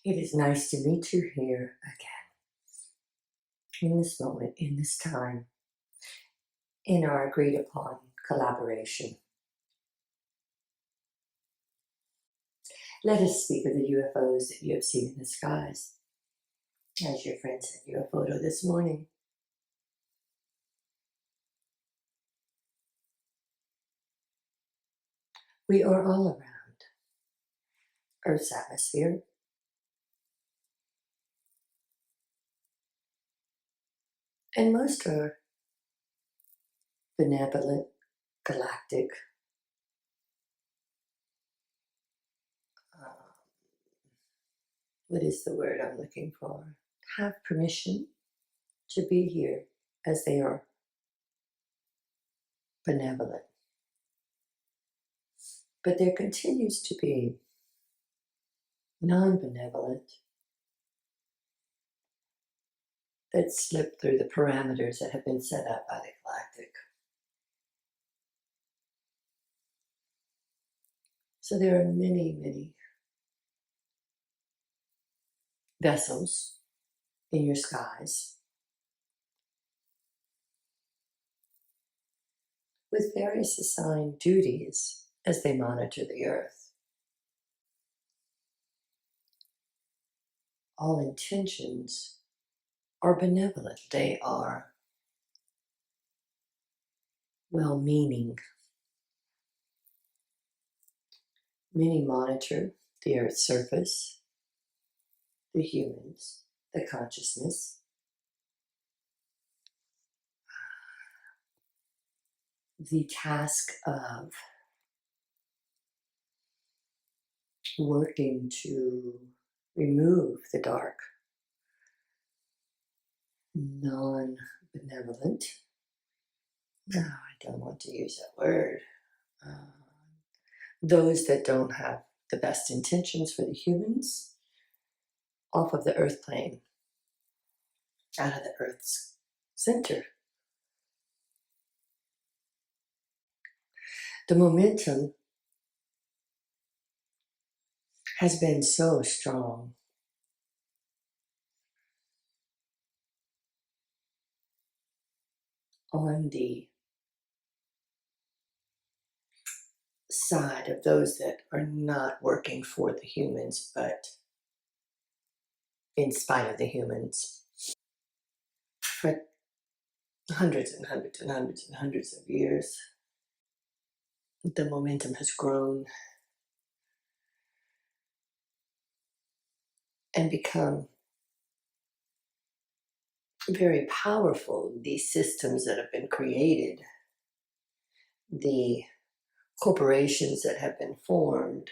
It is nice to meet you here again, in this moment, in this time, in our agreed upon collaboration. Let us speak of the UFOs that you have seen in the skies. As your friend sent you a photo this morning. We are all around Earth's atmosphere. And most are benevolent, galactic, uh, what is the word I'm looking for? Have permission to be here as they are benevolent. But there continues to be non-benevolent that slip through the parameters that have been set up by the galactic. So there are many, many vessels in your skies with various assigned duties as they monitor the Earth. All intentions are benevolent. They are well-meaning. Many monitor the Earth's surface, the humans, the consciousness. The task of working to remove the dark, non-benevolent. No, I don't want to use that word. Those that don't have the best intentions for the humans off of the earth plane, out of the earth's center. The momentum has been so strong. On the side of those that are not working for the humans, but in spite of the humans, for hundreds and hundreds and hundreds and hundreds of years, the momentum has grown and become very powerful. These systems that have been created, the corporations that have been formed,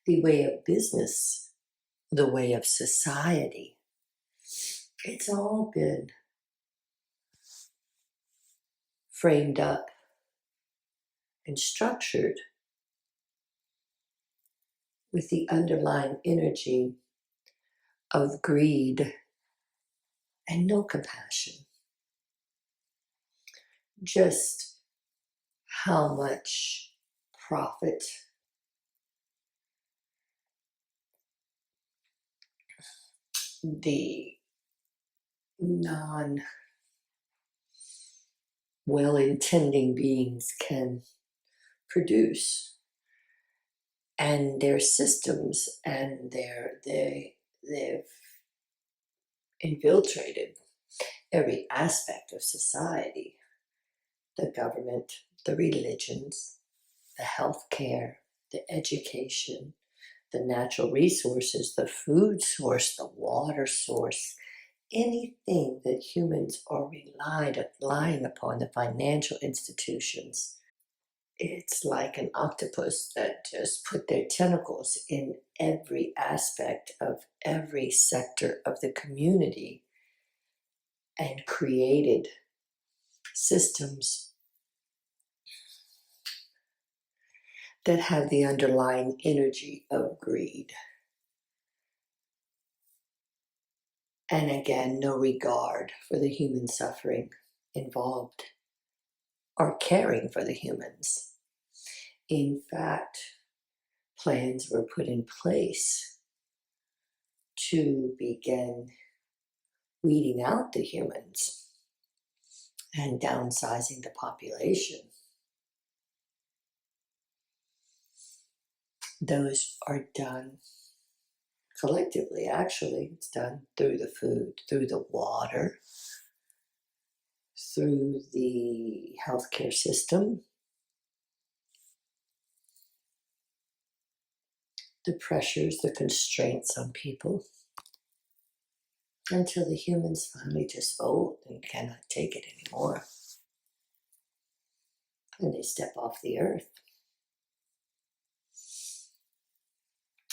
the way of business, the way of society, it's all been framed up and structured with the underlying energy of greed and no compassion. Just how much profit the non well-intending beings can produce, and their systems and they've infiltrated every aspect of society, the government, the religions, the healthcare, the education, the natural resources, the food source, the water source, anything that humans are relying upon, the financial institutions. It's like an octopus that just put their tentacles in every aspect of every sector of the community and created systems that have the underlying energy of greed. And again, no regard for the human suffering involved or caring for the humans. In fact, plans were put in place to begin weeding out the humans and downsizing the population. Those are done collectively, actually. It's done through the food, through the water, through the healthcare system, the pressures, the constraints on people, until the humans finally just fold and cannot take it anymore. And they step off the earth.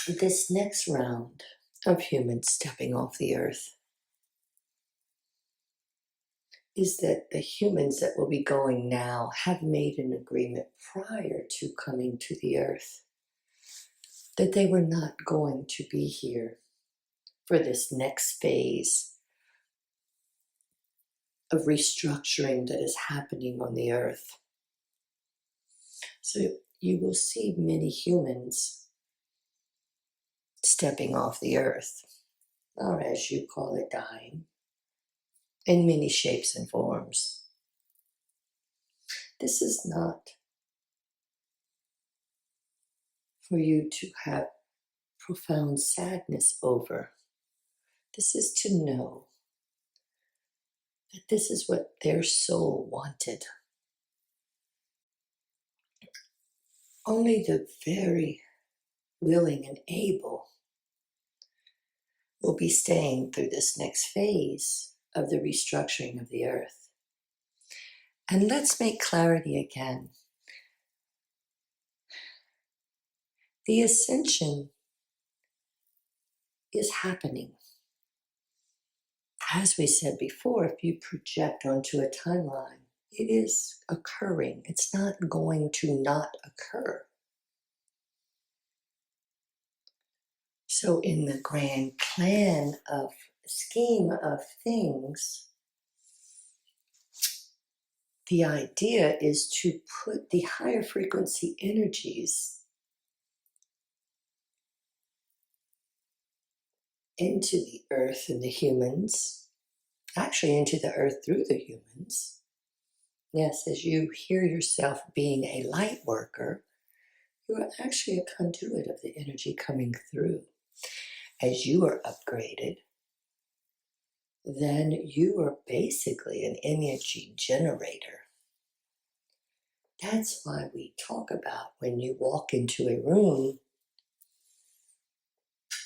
This next round of humans stepping off the earth is that the humans that will be going now have made an agreement prior to coming to the earth that they were not going to be here for this next phase of restructuring that is happening on the earth. So you will see many humans stepping off the earth, or as you call it, dying, in many shapes and forms. This is not for you to have profound sadness over. This is to know that this is what their soul wanted. Only the very willing and able will be staying through this next phase of the restructuring of the earth. And let's make clarity again. The ascension is happening. As we said before, if you project onto a timeline, it is occurring. It's not going to not occur. So in the grand plan of scheme of things, the idea is to put the higher frequency energies into the earth and the humans, actually into the earth through the humans. Yes, as you hear yourself being a light worker, you are actually a conduit of the energy coming through. As you are upgraded, then you are basically an energy generator. That's why we talk about when you walk into a room,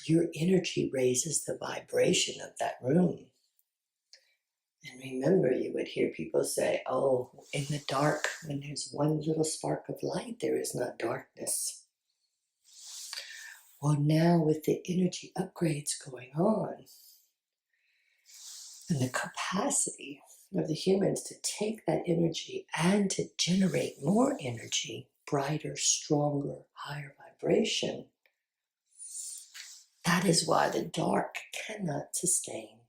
your energy raises the vibration of that room. And remember, you would hear people say, oh, in the dark, when there's one little spark of light, there is not darkness. Well, now with the energy upgrades going on, and the capacity of the humans to take that energy and to generate more energy, brighter, stronger, higher vibration, that is why the dark cannot sustain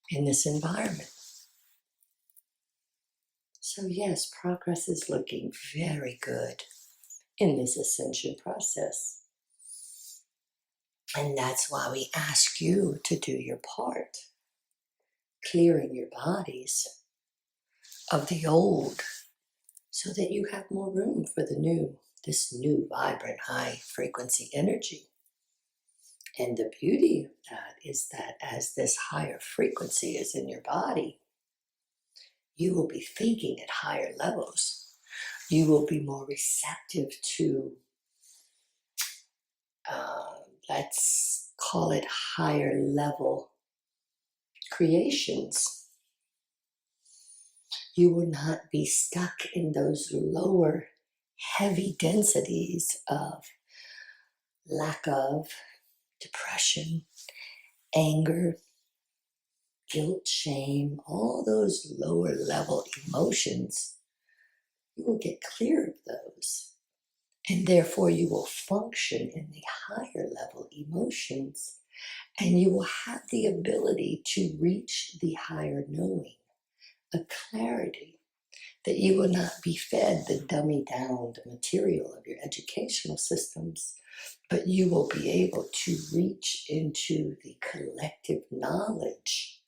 in this environment. So yes, progress is looking very good in this ascension process. And that's why we ask you to do your part, clearing your bodies of the old so that you have more room for the new, this new vibrant high frequency energy. And the beauty of that is that as this higher frequency is in your body, you will be thinking at higher levels. You will be more receptive to, let's call it higher level creations. You will not be stuck in those lower, heavy densities of lack of, depression, anger, guilt, shame, all those lower level emotions. You will get clear of those. And therefore you will function in the higher level emotions, and you will have the ability to reach the higher knowing, a clarity that you will not be fed the dummy down material of your educational systems, but you will be able to reach into the collective knowledge.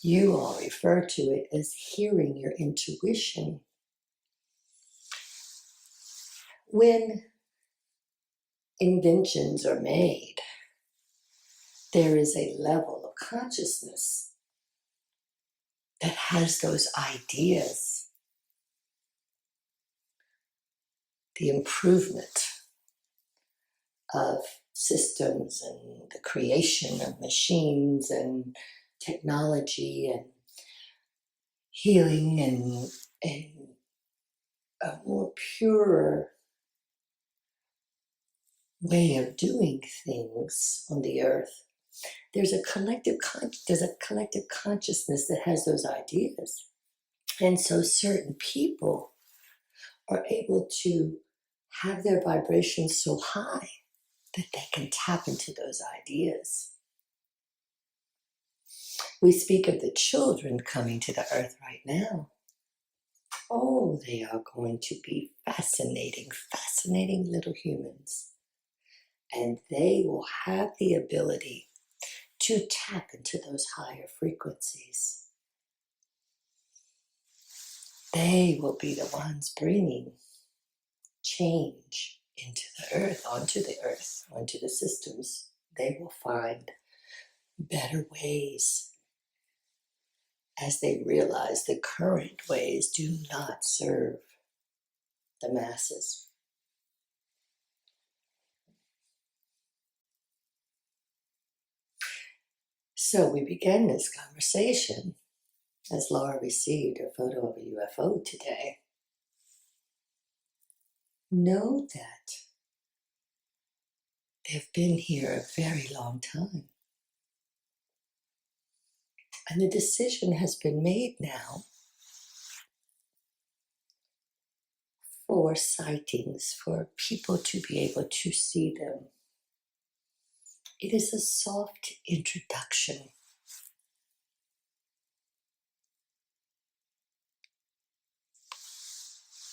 You all refer to it as hearing your intuition. When inventions are made, there is a level of consciousness that has those ideas, the improvement of systems and the creation of machines and technology and healing and a more purer way of doing things on the earth. There's a collective consciousness that has those ideas. And so certain people are able to have their vibrations so high that they can tap into those ideas. We speak of the children coming to the earth right now. Oh, they are going to be fascinating, fascinating little humans. And they will have the ability to tap into those higher frequencies. They will be the ones bringing change into the earth, onto the systems. They will find better ways as they realize the current ways do not serve the masses. So we began this conversation as Laura received her photo of a UFO today. Know that they've been here a very long time. And the decision has been made now for sightings, for people to be able to see them. It is a soft introduction.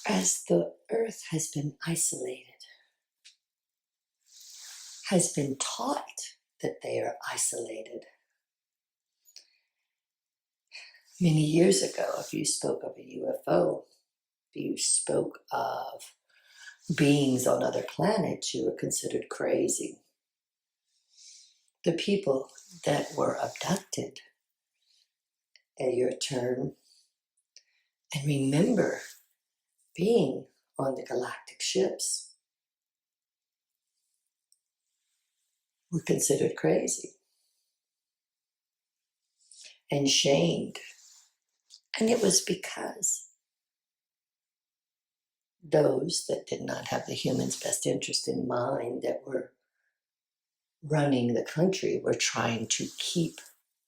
As the earth has been isolated, has been taught that they are isolated. Many years ago, if you spoke of a UFO, if you spoke of beings on other planets, you were considered crazy. The people that were abducted at your turn and remember being on the galactic ships were considered crazy and shamed. And it was because those that did not have the human's best interest in mind, that were running the country, were trying to keep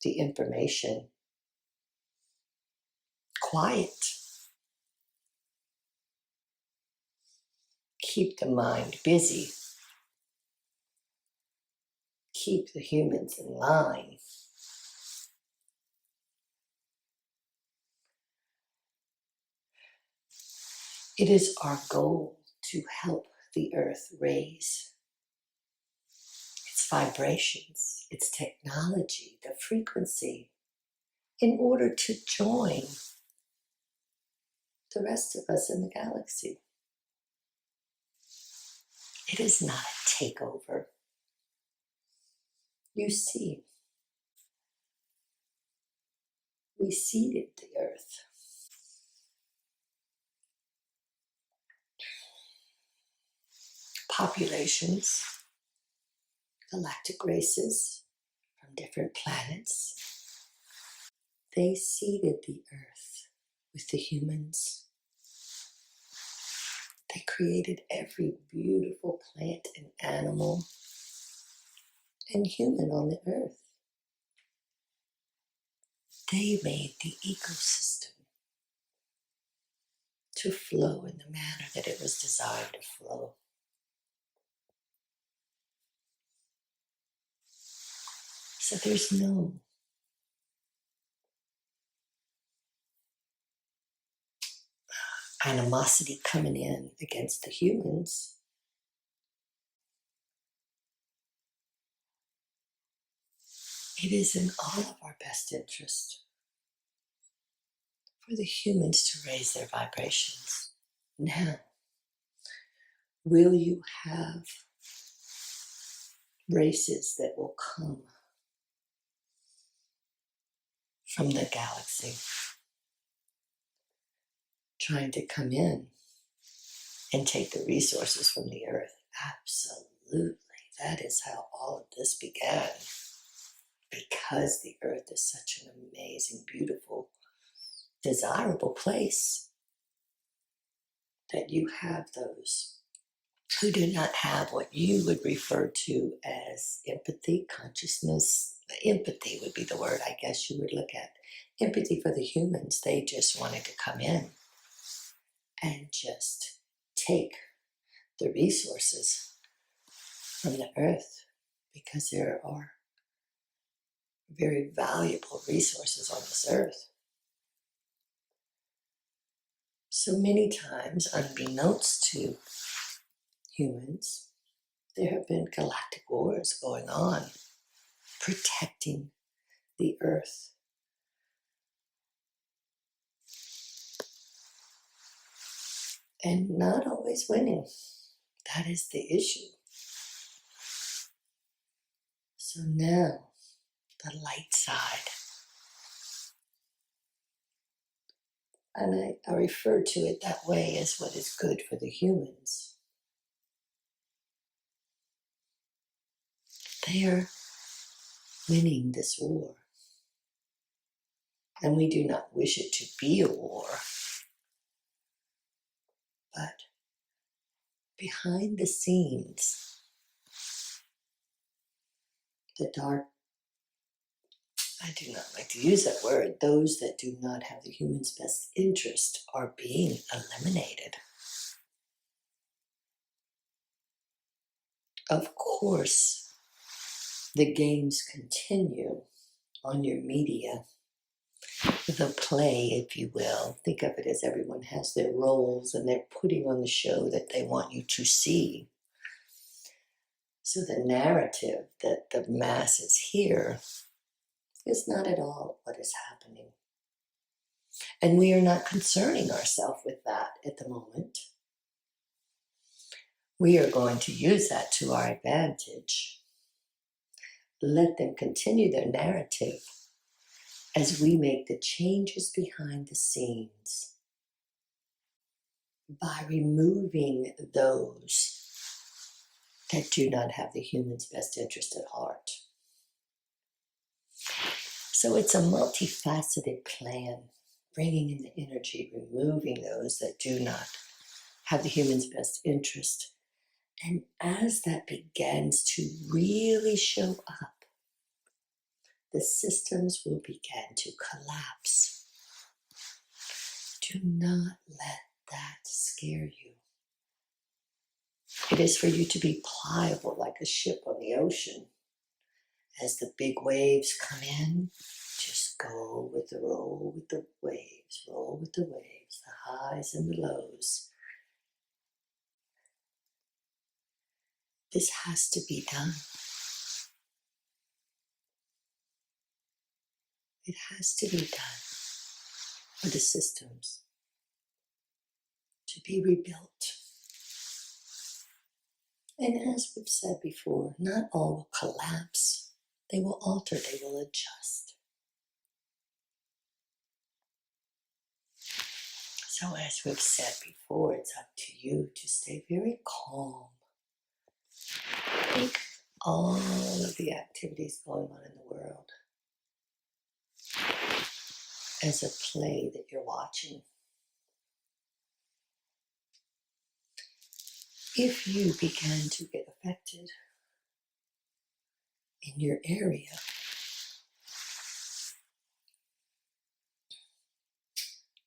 the information quiet, keep the mind busy, keep the humans in line. It is our goal to help the earth raise its vibrations, its technology, the frequency, in order to join the rest of us in the galaxy. It is not a takeover. You see, we seeded the earth. Populations, galactic races from different planets, they seeded the earth with the humans. They created every beautiful plant and animal and human on the earth. They made the ecosystem to flow in the manner that it was designed to flow. So there's no animosity coming in against the humans, it is in all of our best interest for the humans to raise their vibrations. Now, will you have races that will come from the galaxy trying to come in and take the resources from the earth? Absolutely. That is how all of this began. Because the earth is such an amazing, beautiful, desirable place, that you have those who do not have what you would refer to as empathy, consciousness. Empathy would be the word I guess you would look at. Empathy for the humans. They just wanted to come in and just take the resources from the earth, because there are very valuable resources on this earth. So many times, unbeknownst to humans, there have been galactic wars going on, protecting the earth. And not always winning. That is the issue. So now, the light side. And I refer to it that way as what is good for the humans. They are winning this war. And we do not wish it to be a war. But behind the scenes, the dark, I do not like to use that word, those that do not have the human's best interest are being eliminated. Of course, the games continue on your media, the play, if you will. Think of it as everyone has their roles and they're putting on the show that they want you to see. So the narrative that the masses hear is not at all what is happening. And we are not concerning ourselves with that at the moment. We are going to use that to our advantage. Let them continue their narrative as we make the changes behind the scenes by removing those that do not have the human's best interest at heart. So it's a multifaceted plan, bringing in the energy, removing those that do not have the human's best interest. And as that begins to really show up, the systems will begin to collapse. Do not let that scare you. It is for you to be pliable like a ship on the ocean. As the big waves come in, just go with the roll with the waves, roll with the waves, the highs and the lows. This has to be done. It has to be done for the systems to be rebuilt. And as we've said before, not all will collapse. They will alter, they will adjust. So as we've said before, it's up to you to stay very calm. Think all of the activities going on in the world as a play that you're watching. If you begin to get affected in your area,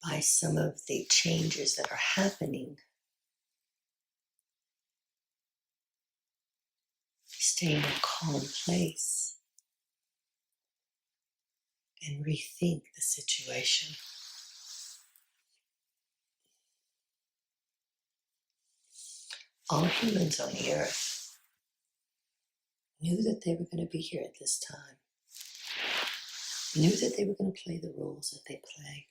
by some of the changes that are happening, stay in a calm place and rethink the situation. all humans on the earth knew that they were going to be here at this time, knew that they were going to play the roles that they play.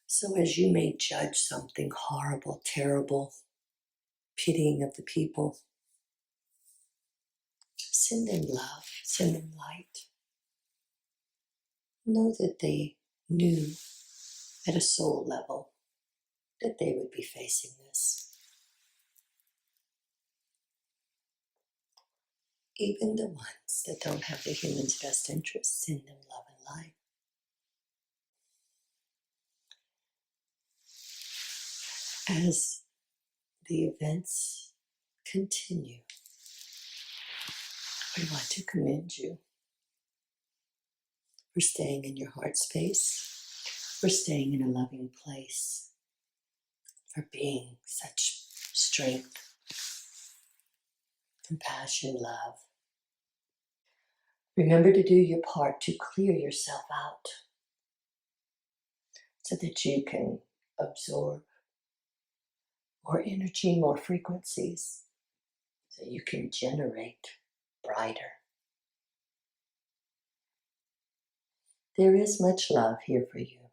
So as you may judge something horrible, terrible, pitying of the people, send them love, send them light. Know that they knew at a soul level that they would be facing this. Even the ones that don't have the human's best interests, send them love and light. As the events continue, we want to commend you for staying in your heart space, for staying in a loving place, for being such strength, compassion, love. Remember to do your part to clear yourself out so that you can absorb more energy, more frequencies, so you can generate brighter. There is much love here for you.